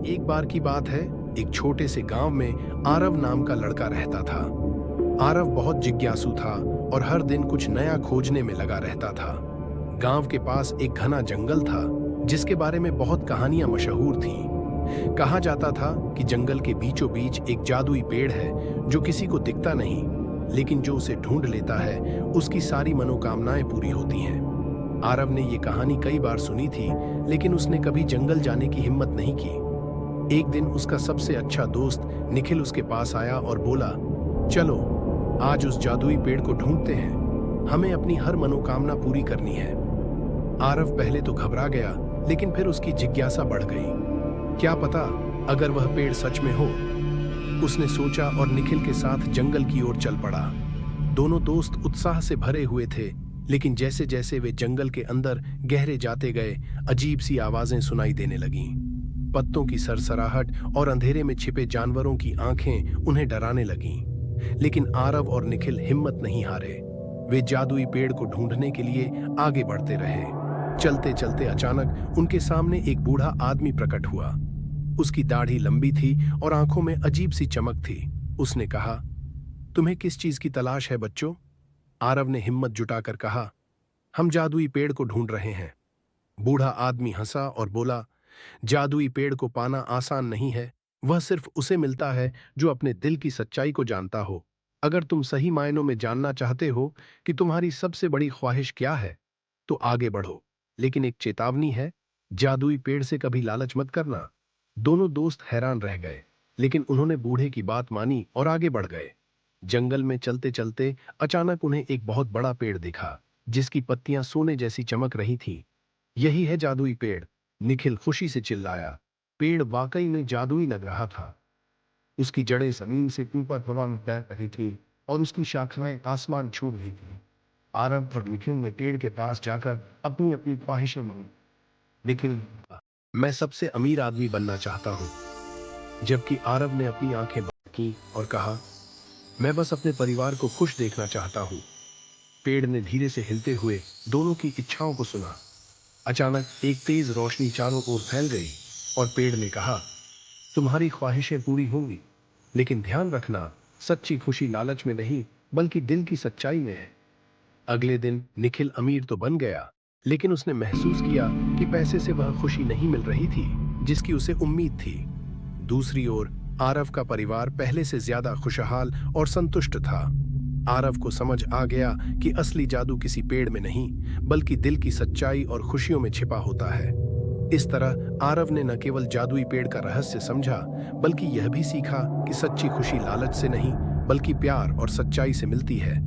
एक बार की बात है, एक छोटे से गांव में आरव नाम का लड़का रहता था। आरव बहुत जिज्ञासु था और हर दिन कुछ नया खोजने में लगा रहता था। गांव के पास एक घना जंगल था, जिसके बारे में बहुत कहानियां मशहूर थीं। कहा जाता था कि जंगल के बीचों बीच एक जादुई पेड़ है जो किसी को दिखता नहीं, लेकिन जो उसे ढूंढ लेता है उसकी सारी मनोकामनाएं पूरी होती हैं। आरव ने ये कहानी कई बार सुनी थी, लेकिन उसने कभी जंगल जाने की हिम्मत नहीं की। एक दिन उसका सबसे अच्छा दोस्त निखिल उसके पास आया और बोला, चलो आज उस जादुई पेड़ को ढूंढते हैं, हमें अपनी हर मनोकामना पूरी करनी है। आरव पहले तो घबरा गया, लेकिन फिर उसकी जिज्ञासा बढ़ गई। क्या पता अगर वह पेड़ सच में हो। उसने सोचा और निखिल के साथ जंगल की ओर चल पड़ा। दोनों दोस्त उत्साह से भरे हुए थे, लेकिन जैसे जैसे वे जंगल के अंदर गहरे जाते गए, अजीब सी आवाजें सुनाई देने लगीं। पत्तों की सरसराहट और अंधेरे में छिपे जानवरों की आंखें उन्हें डराने लगीं। लेकिन आरव और निखिल हिम्मत नहीं हारे। वे जादुई पेड़ को ढूंढने के लिए आगे बढ़ते रहे। चलते चलते अचानक उनके सामने एक बूढ़ा आदमी प्रकट हुआ। उसकी दाढ़ी लंबी थी और आंखों में अजीब सी चमक थी। उसने कहा, तुम्हें किस चीज की तलाश है बच्चों? आरव ने हिम्मत जुटाकर कहा, हम जादुई पेड़ को ढूंढ रहे हैं। बूढ़ा आदमी हंसा और बोला, जादुई पेड़ को पाना आसान नहीं है। वह सिर्फ उसे मिलता है जो अपने दिल की सच्चाई को जानता हो। अगर तुम सही मायनों में जानना चाहते हो कि तुम्हारी सबसे बड़ी ख्वाहिश क्या है, तो आगे बढ़ो। लेकिन एक चेतावनी है, जादुई पेड़ से कभी लालच मत करना। दोनों दोस्त हैरान रह गए, लेकिन उन्होंने बूढ़े की बात मानी और आगे बढ़ गए। जंगल में चलते चलते अचानक उन्हें एक बहुत बड़ा पेड़ दिखा, जिसकी पत्तियां सोने जैसी चमक रही थीं। यही है जादुई पेड़, निखिल खुशी से चिल्लाया। पेड़ वाकई में जादुई लग रहा था। उसकी जड़ें जमीन से ऊपर हवा में तैर रही थी और उसकी शाखाएं आसमान छू रही थी। आरव और निखिल ने पेड़ के पास जाकर अपनी अपनी ख्वाहिशें मांगी। निखिल, मैं सबसे अमीर आदमी बनना चाहता हूँ, जबकि आरव ने अपनी आंखें बंद की और कहा, मैं बस अपने परिवार को खुश देखना चाहता हूँ। पेड़ ने धीरे से हिलते हुए दोनों की इच्छाओं को सुना। अचानक एक तेज रोशनी चारों ओर फैल गई और पेड़ ने कहा, तुम्हारी ख्वाहिशें पूरी होंगी, लेकिन ध्यान रखना, सच्ची खुशी लालच में नहीं बल्कि दिल की सच्चाई में है। अगले दिन निखिल अमीर तो बन गया, लेकिन उसने महसूस किया कि पैसे से वह खुशी नहीं मिल रही थी जिसकी उसे उम्मीद थी। दूसरी ओर आरव का परिवार पहले से ज्यादा खुशहाल और संतुष्ट था। आरव को समझ आ गया कि असली जादू किसी पेड़ में नहीं बल्कि दिल की सच्चाई और खुशियों में छिपा होता है। इस तरह आरव ने न केवल जादुई पेड़ का रहस्य समझा, बल्कि यह भी सीखा कि सच्ची खुशी लालच से नहीं बल्कि प्यार और सच्चाई से मिलती है।